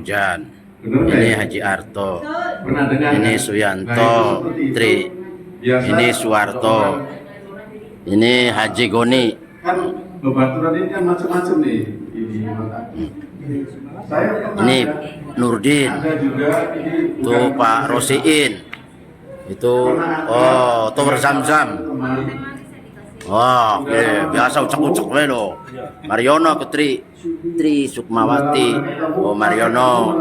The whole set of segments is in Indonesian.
Ramjan, ini Haji Arto, ini Suyanto Tri, ini Suwarto, ini Haji Goni. Kan bebaturan ini kan macam-macam nih. Ini Nurdin, itu Pak Rosiin, itu Tower Zamzam. Oh, oke, biasa ucek-ucek lo. Mariono ke Tri Sukmawati. Oh, Mariono.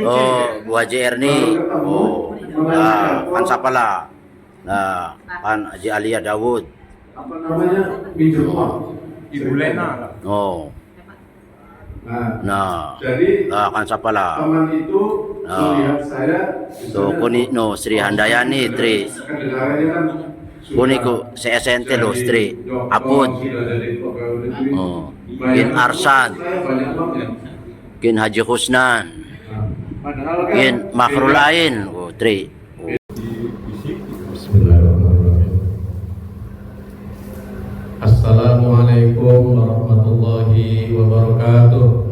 Oh, Bu Haji Erni. Oh, nah, kan siapa lah? Nah, kan Haji Alia Dawud. Apa namanya? Ibu Lena. Oh. Nah, jadi kan siapa lah? teman itu melihat saya. Tuh, kuni no Sri Handayani Tri. Kedengarannya kan Kuni ku CSNT lo Sri. Apun. Oh. Kin Arsan. Kin Haji Husnan. Kin Makhrul Ain. Oh, Tri. Bismillahirrahmanirrahim. Assalamualaikum warahmatullahi wabarakatuh.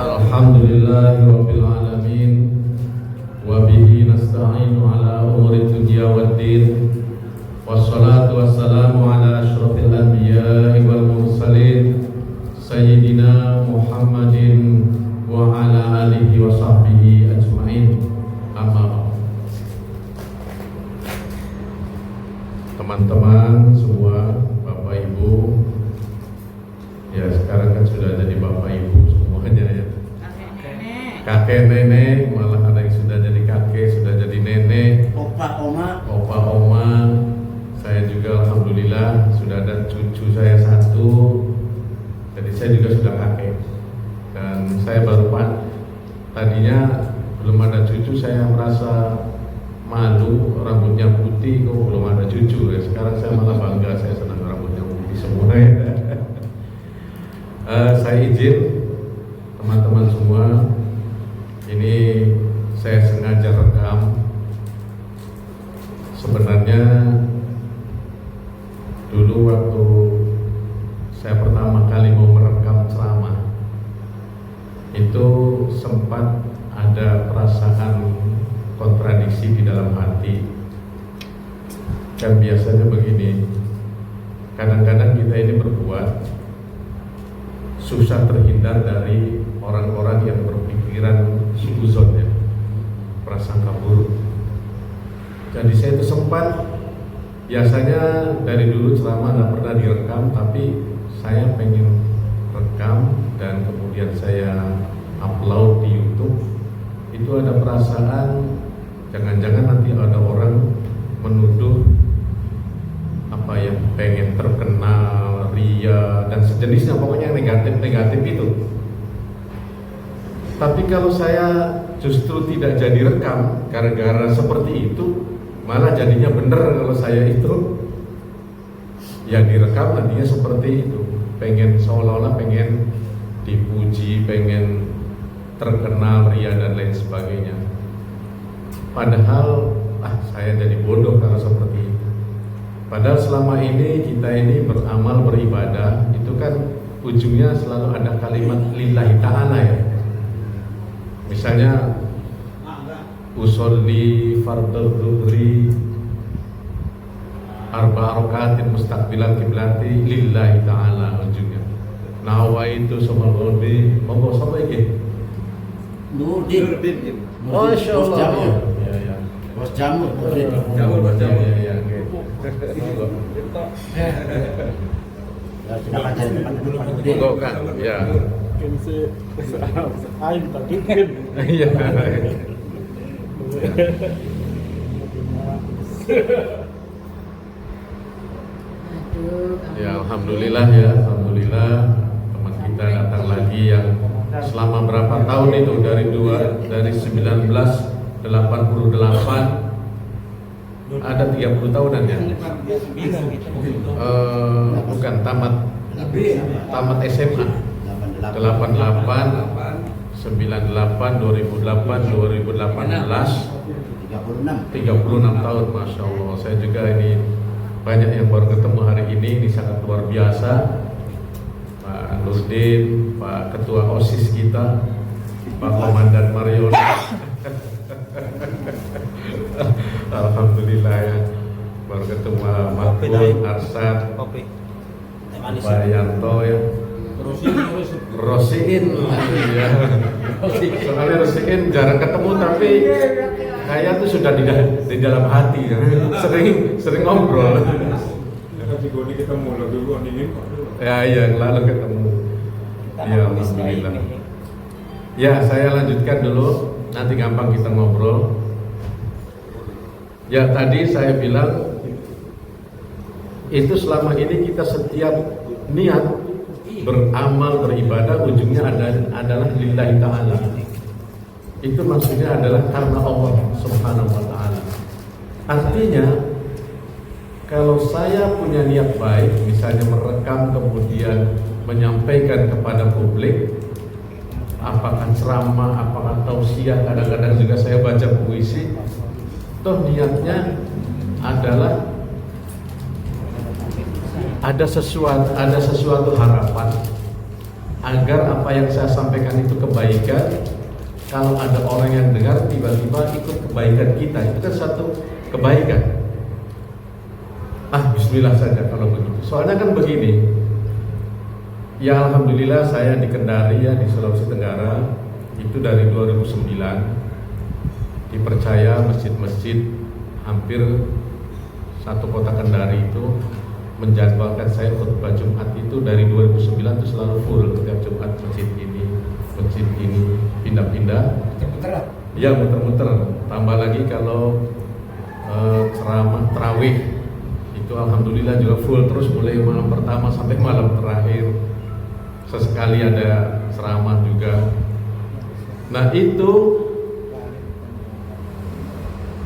Alhamdulillahirabbil alamin wa bihi nasta'inu ala umuri dunya waddin. Wassalatu wassalamu ala asyrafil anbiya'i wal mursalin sayyidina Muhammadin wa ala alihi wa sahbihi ajma'in. Amma ba'd. Teman-teman semua, Bapak Ibu, ya sekarang kan sudah jadi Bapak Ibu semuanya ya. Kakek nenek, malah ada yang sudah jadi kakek, sudah jadi nenek, opa oma. Saya juga alhamdulillah sudah ada cucu saya satu, jadi saya juga sudah kakek. Dan saya baru tadinya belum ada cucu, saya merasa malu, rambutnya putih kok belum ada cucu ya. Sekarang saya malah bangga, saya senang rambutnya putih semua ya. Saya izin teman-teman semua, ini saya sengaja rekam. Sebenarnya dulu waktu saya pertama kali mau merekam ceramah itu sempat ada perasaan kontradiksi di dalam hati. Dan biasanya begini, kadang-kadang kita ini berbuat susah terhindar dari orang-orang yang berpikiran suuzon ya, prasangka buruk. Jadi saya itu sempat, biasanya dari dulu ceramah nggak pernah direkam, tapi saya pengen rekam dan kemudian saya upload di YouTube. Itu ada perasaan jangan-jangan nanti ada orang menuduh apa ya, pengen terkenal, ria dan sejenisnya, pokoknya negatif itu. Tapi kalau saya justru tidak jadi rekam gara-gara seperti itu, malah jadinya bener kalau saya itu yang direkam nantinya seperti itu, pengen seolah-olah pengen dipuji, pengen terkenal, ria dan lain sebagainya. Padahal saya jadi bodoh kalau seperti itu. Padahal selama ini kita ini beramal, beribadah, itu kan ujungnya selalu ada kalimat lillahi ta'ala ya. Misalnya usolli fardhu dhuhri arba'a rakaatin mustaqbilan qiblati lillahi ta'ala ujungnya. Nawaitu shomal ghadi, monggo sapa iki? Nurdin. Masya Allah. Ya. Bos Jamur. Ya. Silakan cari tempat duduk. Monggo kan. Ya. Ain tadi kan. Iya. Ya alhamdulillah teman kita datang lagi yang selama berapa tahun itu dari 1988 ada 30 tahunan ya. Bukan tamat SMA 88 98 2008 2018 36 tahun, Masya Allah. Saya juga ini banyak yang baru ketemu hari ini sangat luar biasa. Pak Kusdin, Pak Ketua OSIS kita, Pak Komandan Mariono. Alhamdulillah ya, baru ketemu Makbul, Arsad, Pak Yanto ya, Rosiin ya. Soalnya Rosiin jarang ketemu tapi kayak tuh sudah di dalam hati ya. Sering ngobrol. Ya yang lalu ketemu. Ya alhamdulillah. Ya saya lanjutkan dulu, nanti gampang kita ngobrol. Ya tadi saya bilang itu selama ini kita setiap niat beramal beribadah ujungnya adalah lillahi ta'ala. Itu maksudnya adalah karena Allah subhanahu wa ta'ala. Artinya kalau saya punya niat baik, misalnya merekam kemudian menyampaikan kepada publik, apakah ceramah, apakah tausiah, kadang-kadang juga saya baca puisi, toh niatnya adalah ada sesuatu harapan agar apa yang saya sampaikan itu kebaikan. Kalau ada orang yang dengar tiba-tiba ikut kebaikan kita, itu kan satu kebaikan. Bismillah saja kalau begitu. Soalnya kan begini, ya alhamdulillah saya di Kendari ya, di Sulawesi Tenggara itu dari 2009 dipercaya masjid-masjid hampir satu kota Kendari itu menjadwalkan saya khutbah Jumat itu dari 2009 itu selalu full setiap Jumat, masjid ini pindah-pindah. Muter-muter. Ya muter-muter. Tambah lagi kalau ceramah tarawih itu alhamdulillah juga full terus mulai malam pertama sampai malam terakhir. Sesekali ada ceramah juga. Nah itu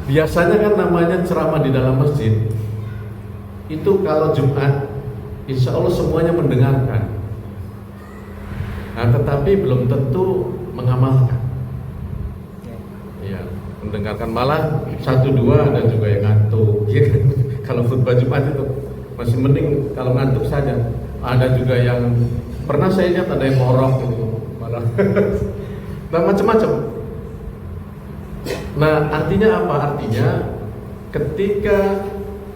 biasanya kan namanya ceramah di dalam masjid. Itu kalau Jumat insya Allah semuanya mendengarkan. Nah tetapi belum tentu mengamalkan. Ya, mendengarkan malah 1-2 ada juga yang ngantuk. Ya kan? Kalau khutbah Jumat itu masih mending kalau ngantuk saja. Ada juga yang pernah saya lihat ada yang ngorok gitu malah. Nah macam-macam. Nah artinya apa? Artinya ketika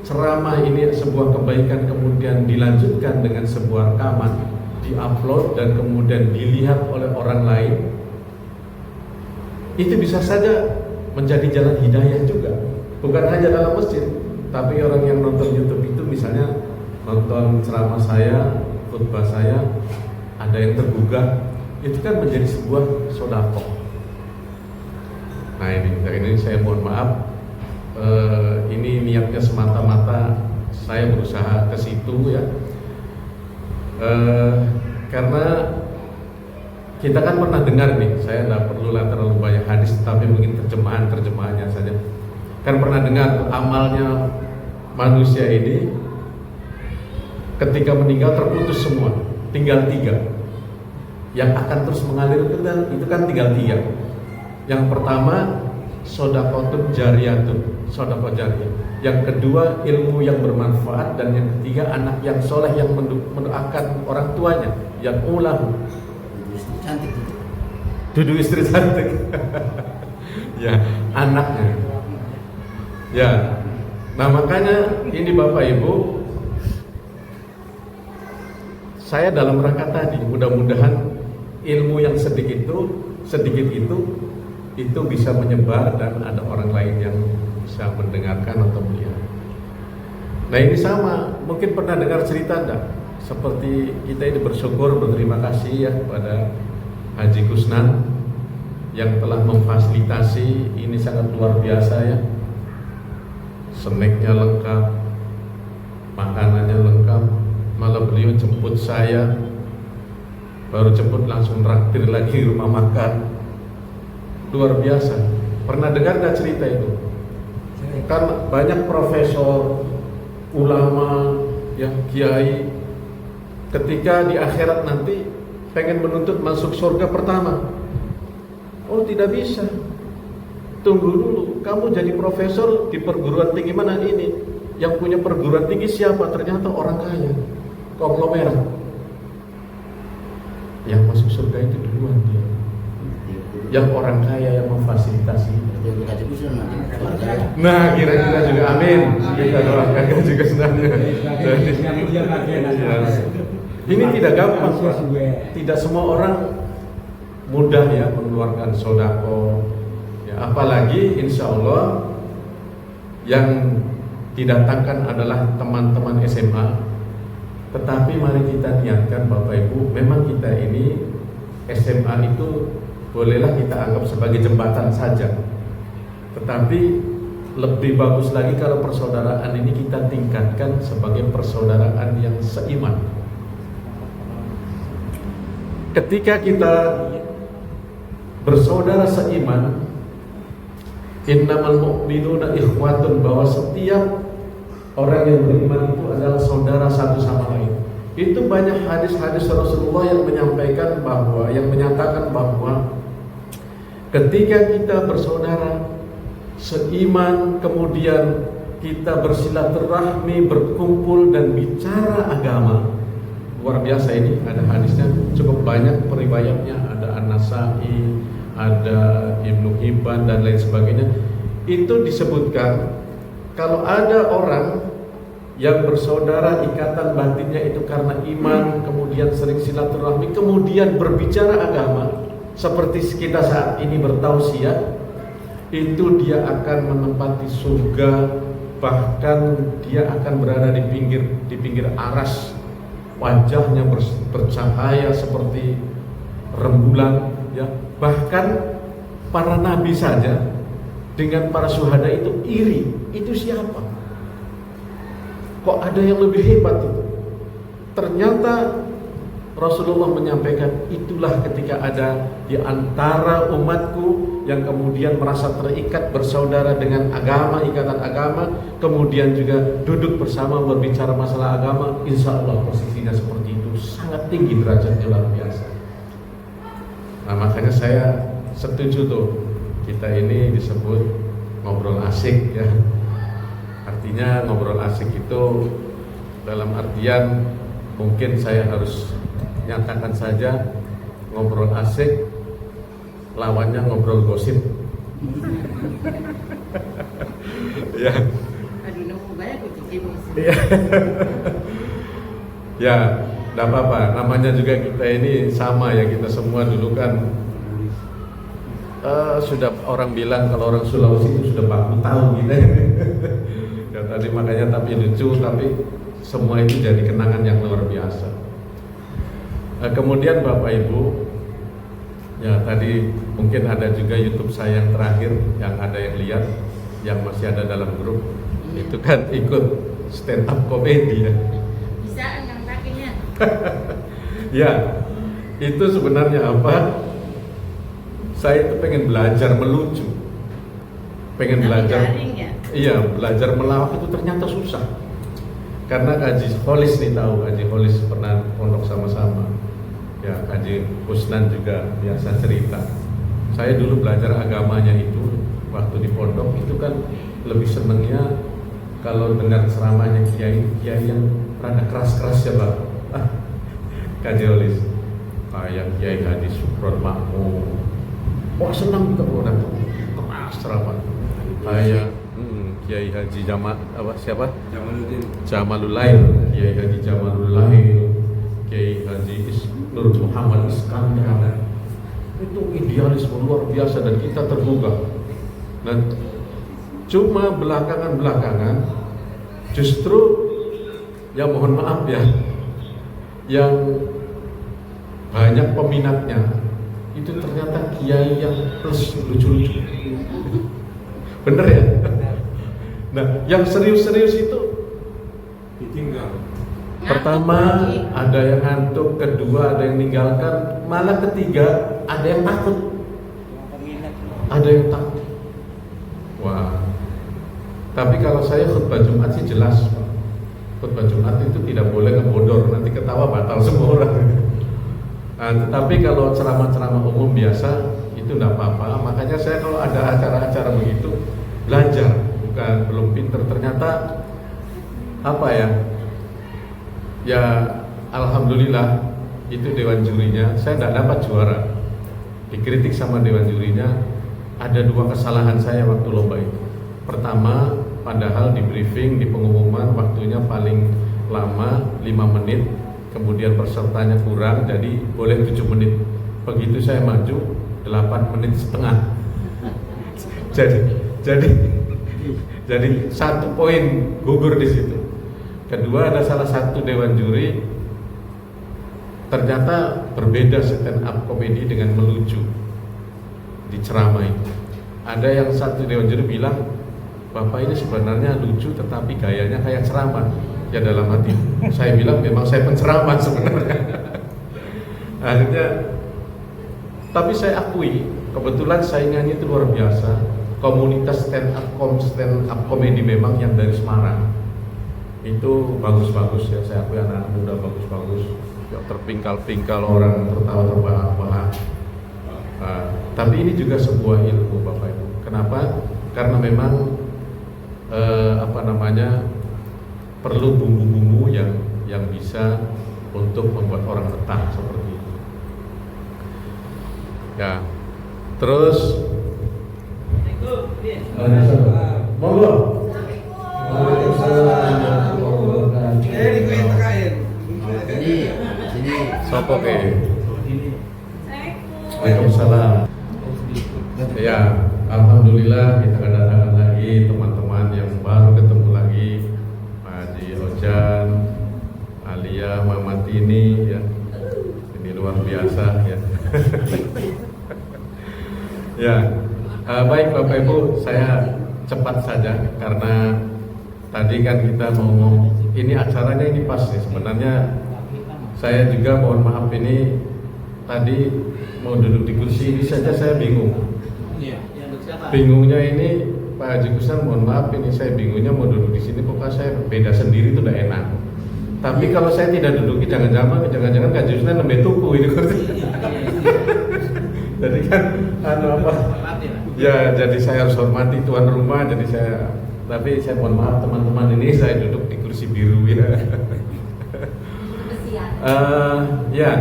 ceramah ini sebuah kebaikan kemudian dilanjutkan dengan sebuah rekaman, diupload dan kemudian dilihat oleh orang lain, itu bisa saja menjadi jalan hidayah juga. Bukan hanya dalam masjid, tapi orang yang nonton YouTube itu misalnya nonton ceramah saya, khutbah saya, ada yang tergugah, itu kan menjadi sebuah sedekah. Nah ini saya mohon maaf. Ini niatnya semata-mata saya berusaha ke situ ya, karena kita kan pernah dengar nih, saya tidak perlu terlalu banyak hadis, tapi mungkin terjemahannya saja. Kan pernah dengar amalnya manusia ini ketika meninggal terputus semua, tinggal 3 yang akan terus mengalir ke dalam, itu kan tinggal 3. Yang pertama sedekahun jariyatun, sedekah jariyah. Yang kedua ilmu yang bermanfaat, dan yang ketiga anak yang soleh yang mendoakan orang tuanya, yang ulahu. Cantik itu. Dudu istri cantik. Ya, anaknya. Ya. Nah, makanya ini Bapak Ibu, saya dalam rangka tadi mudah-mudahan ilmu yang sedikit itu bisa menyebar dan ada orang lain yang bisa mendengarkan atau melihat. Nah ini sama, mungkin pernah dengar cerita enggak? Seperti kita ini bersyukur, berterima kasih ya kepada Haji Kusnan yang telah memfasilitasi ini sangat luar biasa ya. Snacknya lengkap, makanannya lengkap, malah beliau jemput saya, baru jemput langsung traktir lagi rumah makan. Luar biasa. Pernah dengar nggak cerita itu? Kan banyak profesor, ulama, ya kiai, ketika di akhirat nanti pengen menuntut masuk surga pertama. Oh tidak bisa. Tunggu dulu. Kamu jadi profesor di perguruan tinggi mana ini? Yang punya perguruan tinggi siapa? Ternyata orang kaya, konglomerat. yang masuk surga itu duluan dia. Yang orang kaya yang memfasilitasi. Nah, kira-kira juga amin. Kita doakan juga sebenarnya. Ini tidak gampang, Pak. Tidak semua orang mudah ya mengeluarkan sodako. Ya, apalagi insya Allah yang didatangkan adalah teman-teman SMA. Tetapi mari kita niatkan Bapak Ibu, memang kita ini SMA itu bolehlah kita anggap sebagai jembatan saja. Tetapi lebih bagus lagi kalau persaudaraan ini kita tingkatkan sebagai persaudaraan yang seiman. Ketika kita bersaudara seiman, innamal mu'minuna ikhwatun, bahwa setiap orang yang beriman itu adalah saudara satu sama lain. Itu banyak hadis-hadis Rasulullah yang menyampaikan bahwa, yang menyatakan bahwa ketika kita bersaudara seiman, kemudian kita bersilaturahmi, berkumpul dan bicara agama, luar biasa. Ini ada hadisnya cukup banyak periwayatnya, ada An-Nasai, ada Ibnu Hibban dan lain sebagainya. Itu disebutkan kalau ada orang yang bersaudara ikatan batinnya itu karena iman, kemudian sering silaturahmi, kemudian berbicara agama seperti kita saat ini bertausiah, itu dia akan menempati surga, bahkan dia akan berada di pinggir aras, wajahnya bercahaya seperti rembulan ya. Bahkan para nabi saja dengan para syuhada itu iri. Itu siapa? Kok ada yang lebih hebat itu? Ternyata Rasulullah menyampaikan, itulah ketika ada di antara umatku yang kemudian merasa terikat bersaudara dengan agama, ikatan agama, kemudian juga duduk bersama berbicara masalah agama, insya Allah posisinya seperti itu, sangat tinggi derajatnya, luar biasa. Nah, makanya saya setuju tuh, kita ini disebut ngobrol asik ya. Artinya ngobrol asik itu dalam artian mungkin saya harus nyatakan saja, ngobrol asik lawannya ngobrol gosip. Ya. Ya, tidak apa-apa. Namanya juga kita ini sama ya, kita semua dulu kan sudah orang bilang kalau orang Sulawesi itu sudah 40 tahun gitu. Ya, tadi makanya tapi lucu, tapi semua itu jadi kenangan yang luar biasa. Kemudian Bapak Ibu, ya tadi mungkin ada juga YouTube saya yang terakhir yang ada yang lihat, yang masih ada dalam grup, itu kan ikut stand up komedi ya. Bisa yang kakinya. Ya, itu sebenarnya apa? Saya itu pengen belajar melucu, pengen belajar. Ya? Iya, belajar melawak itu ternyata susah. Karena Haji Holis nih tahu, Haji Holis pernah pondok sama-sama. Ya, Haji Husnan juga biasa cerita. Saya dulu belajar agamanya itu waktu di pondok itu kan lebih senengnya kalau dengar ceramahnya kiai yang rada keras-keras ya Pak. Haji Holis, kayak Kiai Haji Sukron Makmum. Wah senang kita orang keras ceramah. Kayak Kiai Haji siapa? Jamalulail, Kiai Haji Jamalulail, Kiai Haji Nur Muhammad Iskandar. Itu idealisme luar biasa dan kita tergugah. Dan cuma belakangan justru ya mohon maaf ya, yang banyak peminatnya itu ternyata kiai yang plus lucu-lucu. Bener ya? Nah, yang serius-serius itu ditinggal. pertama ada yang ngantuk, kedua ada yang meninggalkan, malah ketiga ada yang takut. Ada yang takut. Wah. Tapi kalau saya khutbah Jumat sih jelas, Pak. Khutbah Jumat itu tidak boleh ngebodor, nanti ketawa batal semua orang. Nah, tetapi kalau ceramah-ceramah umum biasa itu tidak apa-apa. Makanya saya kalau ada acara-acara begitu belajar, bukan belum pinter. Ternyata apa ya? Ya alhamdulillah itu dewan jurinya, saya tidak dapat juara. Dikritik sama dewan jurinya, ada 2 kesalahan saya waktu lomba itu. Pertama, padahal di briefing, di pengumuman waktunya paling lama 5 menit, kemudian pesertanya kurang, jadi boleh 7 menit. Begitu saya maju, 8 menit setengah. Jadi 1 poin gugur di situ. Kedua, ada salah satu dewan juri ternyata berbeda stand up komedi dengan melucu di ceramah itu. Ada yang satu dewan juri bilang, Bapak ini sebenarnya lucu tetapi gayanya kayak ceramah. Ya dalam hati saya bilang memang saya penceramah sebenarnya. Akhirnya, tapi saya akui kebetulan saingannya itu luar biasa. Komunitas stand up komedi memang yang dari Semarang itu bagus-bagus ya, saya akui anak muda bagus-bagus, ya, terpingkal-pingkal orang tertawa terbahak-bahak. Tapi ini juga sebuah ilmu Bapak Ibu. Kenapa? Karena memang perlu bumbu-bumbu yang bisa untuk membuat orang betah seperti itu. Ya, terus monggo. Sopo ke? Waalaikumsalam. Ya, alhamdulillah kita kedatangan lagi teman-teman yang baru ketemu lagi, Pak Haji Ojan, Alia, Mama Tini, ya. Ini luar biasa ya. Ya, baik Bapak Ibu, saya cepat saja karena tadi kan kita mau ini acaranya ini pas ya. Sebenarnya saya juga mohon maaf ini tadi mau duduk di kursi ini saja saya bingung. Bingungnya ini Pak Haji Kusnan, mohon maaf ini saya bingungnya mau duduk di sini pokoknya saya beda sendiri itu udah enak. Tapi kalau saya tidak duduk jangan-jangan Pak Haji Kusnan nembe tuku ini. Jadi kan ya jadi saya harus hormati tuan rumah, tapi saya mohon maaf teman-teman ini saya duduk di kursi biru ya. Ya,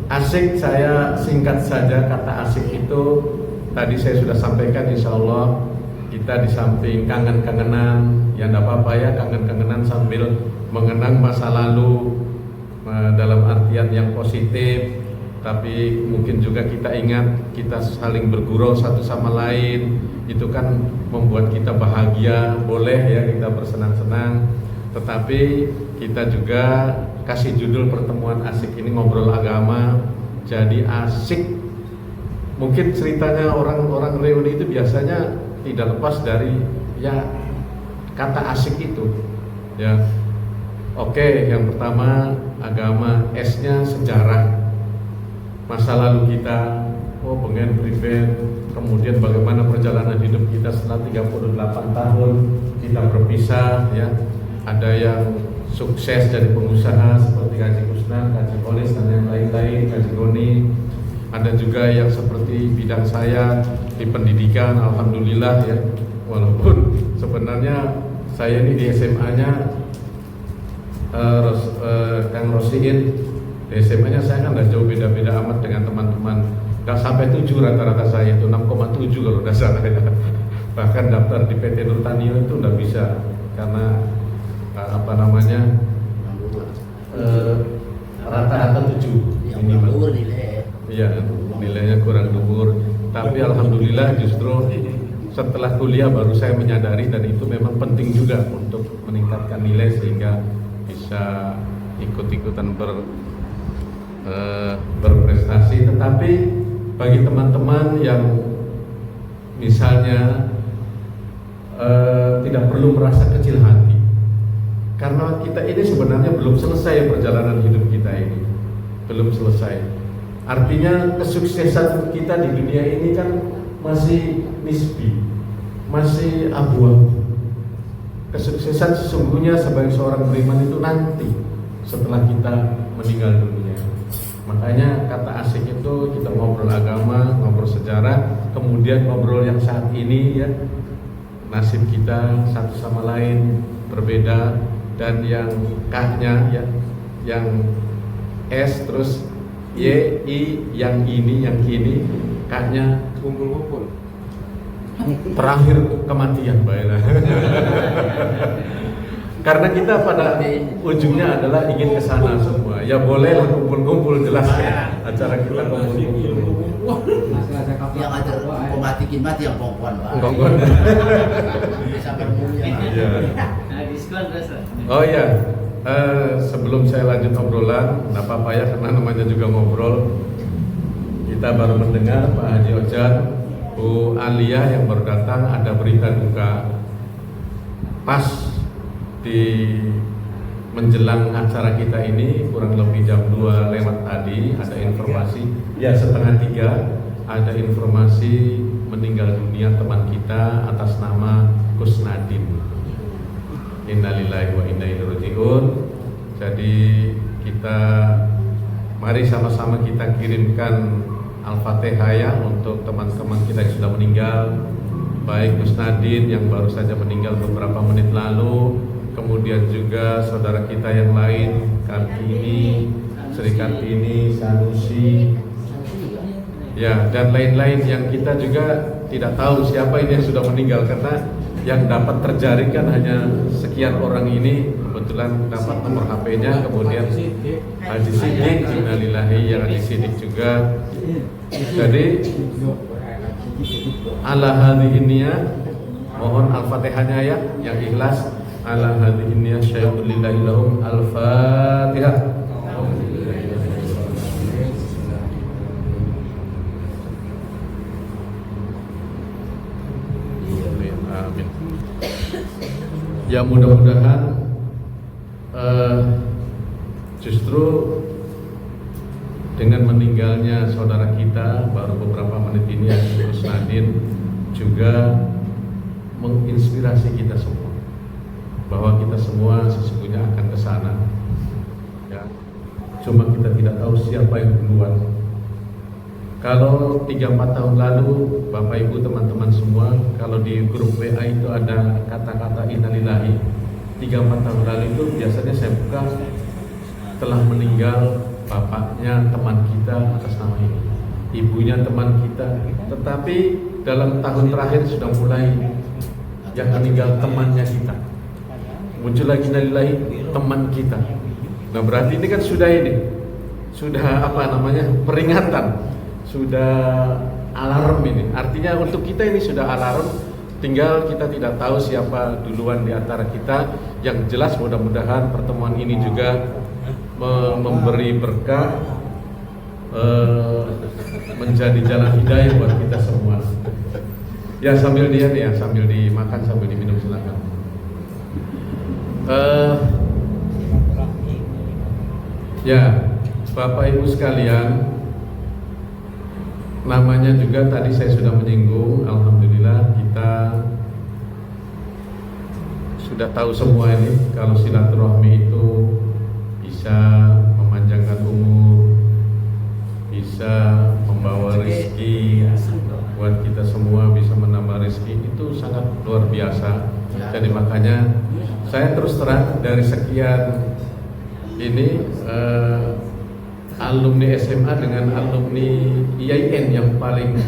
asik saya singkat saja kata asik itu tadi saya sudah sampaikan, insya Allah kita di samping kangen-kangenan, ya enggak apa-apa ya, kangen-kangenan sambil mengenang masa lalu dalam artian yang positif, tapi mungkin juga kita ingat kita saling bergurau satu sama lain, itu kan membuat kita bahagia, boleh ya kita bersenang-senang, tetapi kita juga kasih judul pertemuan asik ini ngobrol agama, jadi asik. Mungkin ceritanya orang-orang reuni itu biasanya tidak lepas dari ya kata asik itu ya. Oke, yang pertama agama, S-nya sejarah masa lalu kita, pengen prevent, kemudian bagaimana perjalanan hidup kita setelah 38 tahun kita berpisah ya. Ada yang sukses dari pengusaha seperti Haji Kusnan, Haji Kolis dan yang lain-lain, Haji Goni. Ada juga yang seperti bidang saya di pendidikan, alhamdulillah ya. Walaupun sebenarnya saya ini di SMA-nya Kang Rosiin, di SMA-nya saya kan nggak jauh beda-beda amat dengan teman-teman. Nggak sampai 7 rata-rata saya itu 6,7 kalau nggak salah ya. Bahkan daftar di PT Nurtanio itu nggak bisa karena rata-rata 7 minimal. Iya, nilainya kurang luhur. Tapi alhamdulillah justru setelah kuliah baru saya menyadari dan itu memang penting juga untuk meningkatkan nilai sehingga bisa ikut-ikutan berprestasi. Tetapi bagi teman-teman yang misalnya tidak perlu merasa kecil hati, karena kita ini sebenarnya belum selesai perjalanan hidup kita ini, belum selesai. Artinya kesuksesan kita di dunia ini kan masih nisbi, masih abu-abu. Kesuksesan sesungguhnya sebagai seorang beriman itu nanti setelah kita meninggal dunia. Makanya kata asik itu kita ngobrol agama, ngobrol sejarah, kemudian ngobrol yang saat ini ya, nasib kita satu sama lain berbeda, dan yang K-nya ya, yang S terus Y, I, yang ini, yang kini, K-nya Kumpul-kumpul. terakhir kematian, baiklah. Karena kita pada ujungnya adalah ingin ke sana semua. Ya bolehlah kumpul-kumpul, jelas ya. Acara kita kumpul-kumpul. Yang ada pematikin mati yang pongkon, Pak. Kongkon. Sampai mulia. Iya. Nah, diskon rasa. Oh iya, sebelum saya lanjut obrolan, nggak apa-apa ya karena namanya juga ngobrol. Kita baru mendengar Pak Haji Ojan, Bu Alia yang baru datang ada berita duka. Pas di menjelang acara kita ini kurang lebih jam 2 lewat tadi ada informasi ya setengah 3 ada informasi meninggal dunia teman kita atas nama Kusnadin. Innalillahi wa inna ilaihi rajiun. Jadi kita mari sama-sama kita kirimkan Al-Fatihah ya untuk teman-teman kita yang sudah meninggal, baik Kusnadin yang baru saja meninggal beberapa menit lalu, kemudian juga saudara kita yang lain, Kartini, Sri Kartini, Sanusi, ya dan lain-lain yang kita juga tidak tahu siapa ini yang sudah meninggal karena yang dapat terjaring kan hanya sekian orang ini. Kebetulan dapat nomor HP-nya, kemudian Haji Sidik, innalillahi yang Haji Sidik juga. Jadi ala hadhihi niyah, mohon Al-Fatihahnya ya yang ikhlas. Ala hadhihi niyah syai'un lillahi lahum. Al-Fatihah. Amin. Ya mudah-mudahan justru dengan meninggalnya saudara kita baru beberapa menit ini yang Kusnadin juga menginspirasi kita semua bahwa kita semua sesungguhnya akan ke sana. Ya. Cuma kita tidak tahu siapa yang duluan. Kalau 3-4 tahun lalu Bapak Ibu teman-teman semua, kalau di grup WA itu ada kata-kata innalillahi, 3-4 tahun lalu itu biasanya saya buka telah meninggal bapaknya teman kita atas nama ini, ibunya teman kita. Tetapi dalam tahun terakhir sudah mulai yang meninggal temannya kita, muncul lagi innalillahi teman kita. Nah berarti ini kan sudah peringatan, sudah alarm ini. Artinya untuk kita ini sudah alarm, tinggal kita tidak tahu siapa duluan di antara kita. Yang jelas mudah-mudahan pertemuan ini juga memberi berkah, menjadi jalan hidayah buat kita semua. Ya sambil sambil dimakan, sambil diminum silakan. Ya Bapak Ibu sekalian, namanya juga tadi saya sudah menyinggung, alhamdulillah kita sudah tahu semua ini kalau silaturahmi itu bisa memanjangkan umur, bisa membawa rezeki buat kita semua, bisa menambah rezeki, itu sangat luar biasa. Jadi makanya saya terus terang dari sekian ini alumni SMA dengan alumni IAIN yang paling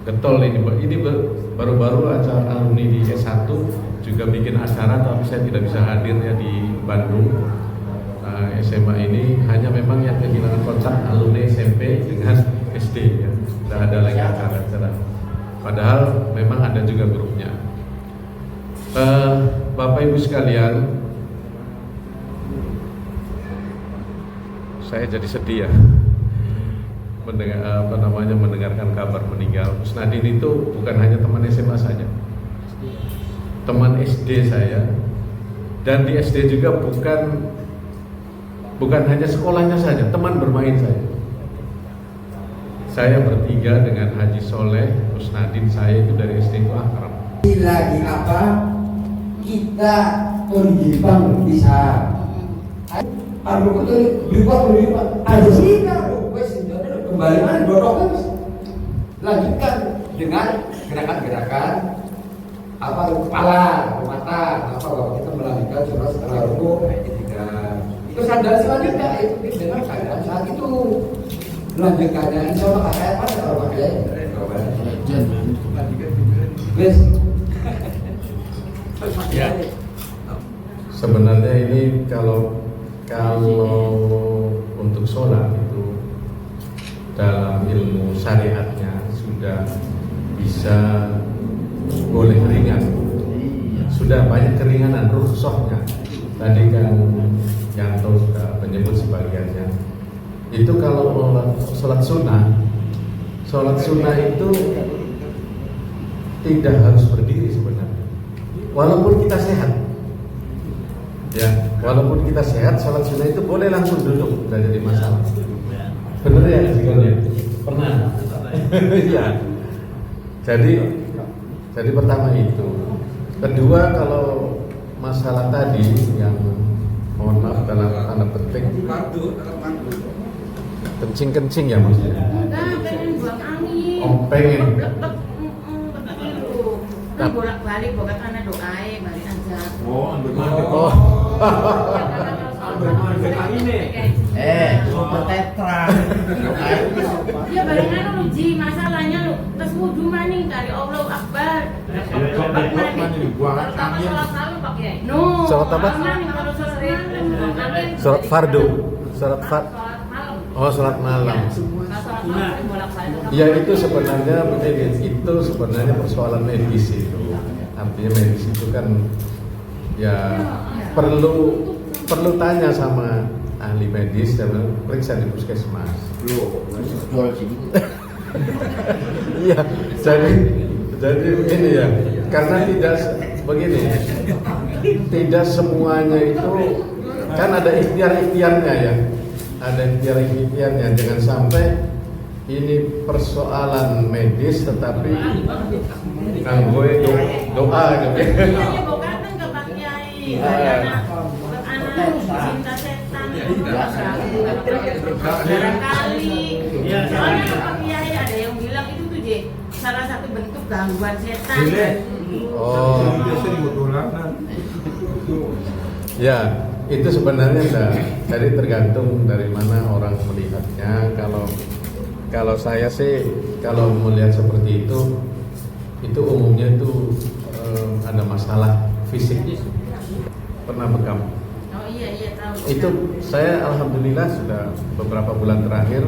getol ini baru-baru acara alumni di S1 juga bikin acara, tapi saya tidak bisa hadir ya di Bandung. SMA ini hanya memang yang kehilangan kontak alumni SMP dengan SD ya, tidak ada lagi acara-acara. Padahal memang ada juga grupnya. Bapak Ibu sekalian, saya jadi sedih ya mendengarkan kabar meninggal Kusnadin. Itu bukan hanya teman SMA saja, teman SD saya, dan di SD juga bukan hanya sekolahnya saja, teman bermain saya bertiga dengan Haji Soleh, Kusnadin, saya itu dari SD itu akrab. Lagi apa kita menjimbang bisa aku betul berubah ada sih kembali mana dorong lanjutkan dengan gerakan-gerakan apa kepala, mata, apa bahwa kita melanjutkan surah setelah rukuk ayat 3. Itu sandal selanjutnya itu dengan keadaan saat itu lanjutannya insya Allah pakai apa kalau pakai guys Ya. Sebenarnya ini kalau untuk sholat itu dalam ilmu syariatnya sudah bisa boleh ringan, sudah banyak keringanan rukhsahnya. Tadi kan Yanto sudah menyebut sebagiannya. Itu kalau sholat sunnah itu tidak harus berdiri sebenarnya, walaupun kita sehat. Ya, walaupun kita sehat, sholat sunnah itu boleh langsung duduk, tidak jadi masalah. Bener ya, ya? Pernah? Ya. Jadi pertama itu. Kedua, kalau masalah tadi yang mohon maaf dalam tanda petik kencing ya maksudnya. Enggak, pengen buang angin. Oh, pengen. Kan bolak-balik bokat anak doae balik aja. Oh, ambil mandi. Oh. Ambil mandi ini. Super tetra. Iya balik anu lu Ji, masalahnya lu terus wudu maning kali Allahu Akbar. Buang Sama angin. sholat malam Pak Kiai. No. Sholat apa? Kalau sholat malam buang angin. Sholat fardu. Sholat malam. Oh, sholat malam. Kalau sholat malam bolak-balik. Ya itu sebenarnya begini, itu sebenarnya persoalan medis itu. Artinya medis itu kan ya perlu tanya sama ahli medis dan periksa di puskesmas. Iya, jadi begini ya, karena tidak semuanya itu kan ada ikhtiar-ikhtiarnya ya, jangan sampai ini persoalan medis tetapi nganggo doa gitu. Iya, bukan ke Pak Kiai. Anak cinta setan. Barangkali. Soalnya Pak Kiai ada yang bilang itu tuh Je, salah satu bentuk gangguan setan. Oh, Biasanya botolanan. ya itu sebenarnya dari tergantung dari mana orang melihatnya. Kalau saya sih kalau melihat seperti itu umumnya itu ada masalah fisik. Pernah bekam. Oh iya tahu. Itu saya alhamdulillah sudah beberapa bulan terakhir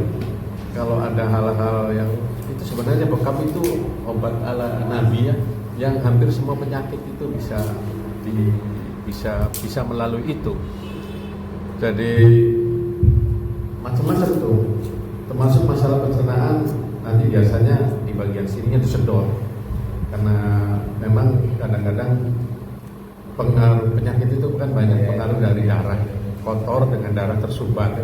kalau ada hal-hal yang itu sebenarnya bekam itu obat ala Nabi ya, yang hampir semua penyakit itu bisa melalui itu. Jadi macam-macam tuh, termasuk masalah pencernaan. Nanti biasanya di bagian sininya disedot karena memang kadang-kadang pengaruh penyakit itu kan banyak pengaruh dari darah, kotor dengan darah tersumbat.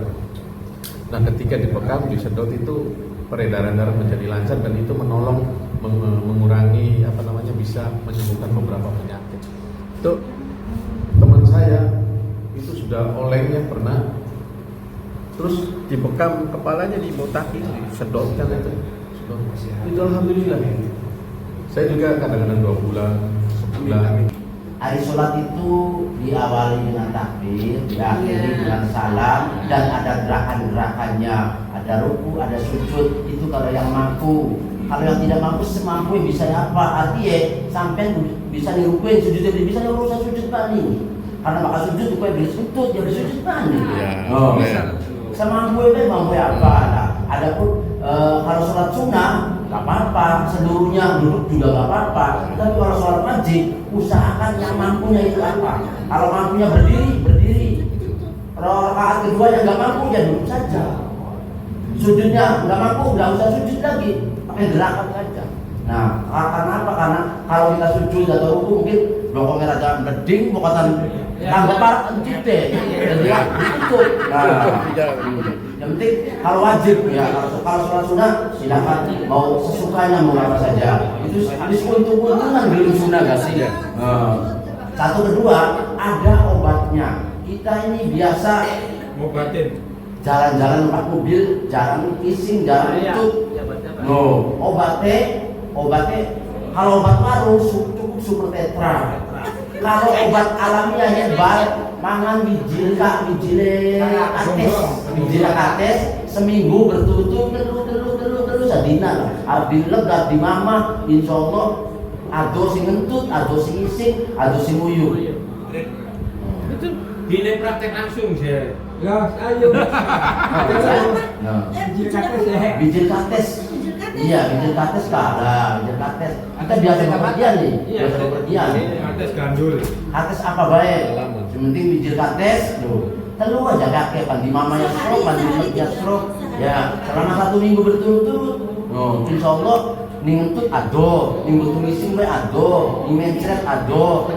Nah ketika dibekam disedot itu peredaran darah menjadi lancar dan itu menolong mengurangi bisa menyembuhkan beberapa penyakit. Itu teman saya itu sudah olengnya pernah, terus dibekam kepalanya, dibotaki, disedotkan itu. Itu alhamdulillah. Saya juga kadang-kadang 2 bulan, sebulan. Hari sholat itu diawali dengan takbir, diakhiri dengan salam, dan ada gerakan-gerakannya, ada ruku, ada sujud. Itu kalau yang mampu. Kalau yang tidak mampu, semampu bisa apa? Artinya sampai bisa dirukuin, sujud bisa usah sujud bani. Karena bakal sujud supaya bisa sujud, jadi sujud bani. Oh, semampu itu mampu apa? Adapun kalau sholat sunnah nggak apa-apa, seluruhnya duduk juga nggak apa-apa. Tapi kalau sholat wajib, usahakan yang mampunya itu apa. Kalau mampunya berdiri. Kalau rakaat kedua yang nggak mampu ya duduk saja. Sujudnya nggak mampu, nggak usah sujud lagi, pakai gerakan saja. Nah, karena apa? Karena kalau kita sujud atau ruku mungkin blokongnya rada berding, bukan tanggepar encite. Jadi ya itu. Yang penting kalau wajib ya, kalau sholat sunnah silakan mau sesukanya mau apa saja. Itu untung-untungan belum sunnah gak sih? Satu kedua ada obatnya. Kita ini biasa Ngobatin. jalan-jalan pakai mobil, jalan kissing, jalan itu. Obatnya kalau obat baru cukup super tetra. Kalau obat alamiah herbal, mangan bijil kates seminggu berturut-turut sadina. Abdi lega di mama, insyaallah ado sing ngentut, ado sing ising, ado sing nguyu. Betul. Gini praktek langsung saya. Ya, ayo. Bijil kates. Iya, bijil kates kalah, bijil kates. Kita biasa bepergian nih, biasa bepergian. Atas gandul. Kates apa baik? Yang penting bijil kates, telu aja kakek pan di mama yang stroke, pan di dia stroke. Ya, selama 1 minggu berturut-turut. Insyaallah ningentut ado, ningentut ngising bae ado, mencret ado.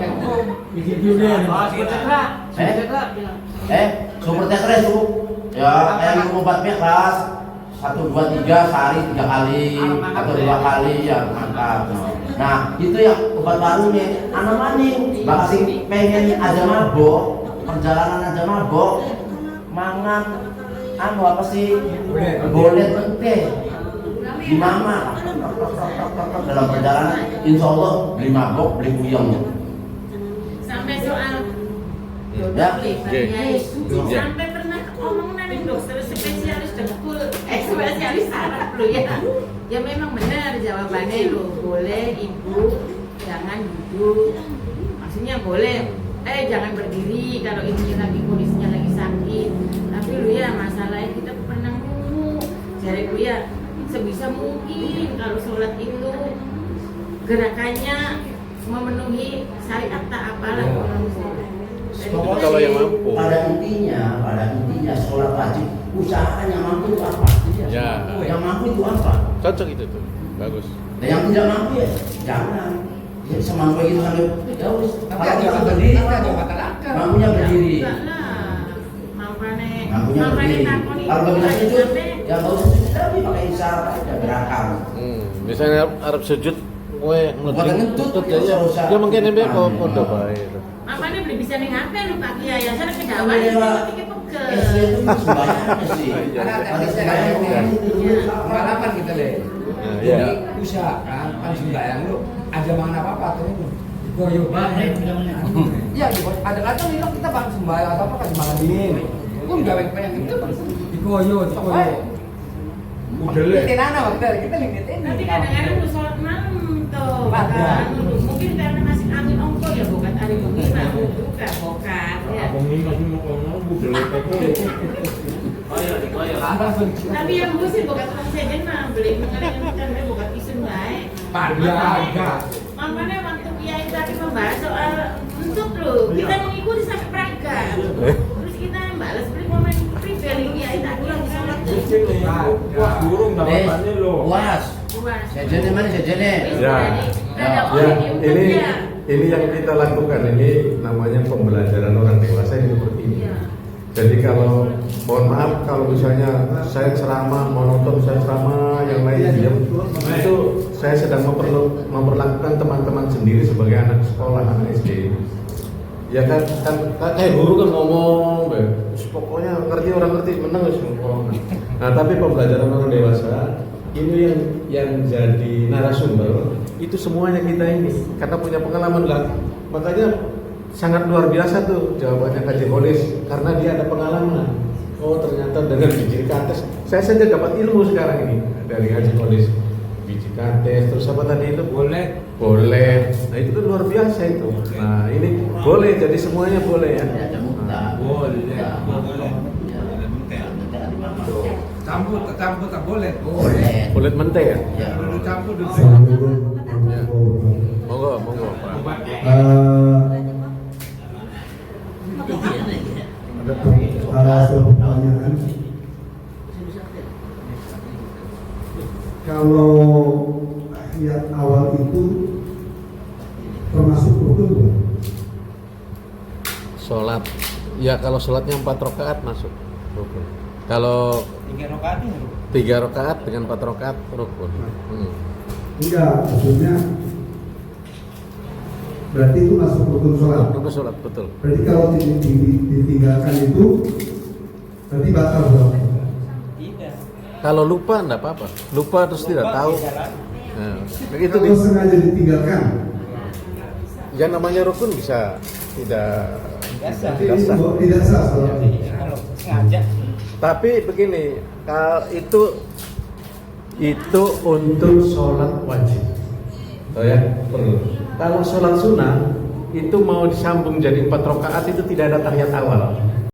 Super tetra itu. Ya, kayak minum obat keras 1, 2, 3 sehari 3 kali atau 2 kali ya mantap. Nah itu yang obat barunya anak maning bakal sing pengen aja mabok perjalanan aja mabok mangan apa sih boleh mente di mama dalam perjalanan insyaallah beli mabok beli kuyang Sampai soal ya sampai pernah ngomong dari dokter spesialis dengkul, spesialis saraf lo ya. Ya memang benar jawabannya lo, boleh ibu jangan duduk. Maksudnya boleh, jangan berdiri kalau ibunya lagi kondisinya lagi sakit. Tapi lu ya masalahnya kita pernah nunggu. Jadi lu ya sebisa mungkin kalau sholat itu gerakannya memenuhi syariat tak apalah orang sholat. Kalau yang mampu. Pada intinya sholat wajib usahakan yang mampu itu apa? Ya. Yang mampu itu apa? Cocok itu tuh. Bagus. Dan yang tidak mampu ya jangan. Ya semampu itu sampai ya wis. Tapi ada yang berdiri, ada yang masyarakat. Mampunya berdiri. Enggak lah. Mampunya berdiri. Kalau nggak bisa sujud, ya nggak usah sujud lagi pakai isyarat aja gerakan. Misalnya Arab sujud, kowe Bukan ngentut, ya. Ya mungkin nembe kok podo bae. Makanya beli bisa nih HP lu Pak Kiai, sana ke Jawa Iya, di Pak. sini pegel. SD itu sebanyak sih. Ada pengalaman kita deh. Iya. Jadi usahakan pan sembahyang lu ada mangan apa tuh itu. Goyo banget. Iya, ada kadang itu kita bang sembahyang atau apa kan makan dingin. Pun gawe pengen itu digoyo. Udah le. Lihatin anak waktu kita lihatin. Tapi kadang-kadang lu sholat malam tuh, Ada. kan? Mungkin karena masih angin ongko ya bukan hari ini mah buka bokat ya. Abang ini masih mau ngomong udah le teko. Tapi yang musim bokat tukang sejen mah beli mengenai dia bokat isun baik. Ada. Makanya waktu Kiai tadi membahas soal untuk lu, kita mengikuti sampai perangkat. Terus kita balas beli komen pribadi Kiai tadi lagi sholat tuh. Wah, burung jawabannya lo. Puas. Puas. Sejennya mana sejennya? Ya. Ada Ya, orang yang ini yang kita lakukan ini namanya pembelajaran orang dewasa yang seperti ini. Iya. Jadi kalau mohon maaf kalau misalnya saya ceramah monoton, saya ceramah yang lain diam, itu saya sedang memperlakukan teman-teman sendiri sebagai anak sekolah, anak SD. Ya kan kayak guru kan ngomong, pokoknya ngerti orang ngerti, menang wis ngomong. Nah tapi pembelajaran orang dewasa ini yang jadi narasumber itu semuanya kita ini karena punya pengalaman lah, makanya sangat luar biasa tuh jawabannya Haji Kholis karena dia ada pengalaman. Oh ternyata dengan biji kates saya saja dapat ilmu sekarang ini dari Haji Kholis. Biji kates terus apa tadi itu boleh. Nah itu kan luar biasa itu. Nah ini boleh jadi semuanya boleh ya. Campur tak boleh. Kulit mente ya. Campur dulu. Ya. Monggo Pak. Ada pertanyaan. Kalau ayat awal itu termasuk rukun bukan? Sholat. Ya kalau sholatnya 4 rakaat masuk rukun. Kalau 3 rakaat dengan 4 rakaat rukun. Enggak, maksudnya berarti itu masuk rukun sholat. Rukun sholat betul. Berarti kalau ditinggalkan itu berarti batal sholat. Kalau lupa enggak apa-apa. Lupa terus tidak tahu. Nah, itu Kalau sengaja ditinggalkan yang namanya rukun bisa tidak Tapi sah. tidak sah sholat. Sengaja. Tapi begini, kalau itu untuk sholat wajib. Oh ya, kalau sholat sunnah itu mau disambung jadi 4 rakaat itu tidak ada tahiyat awal.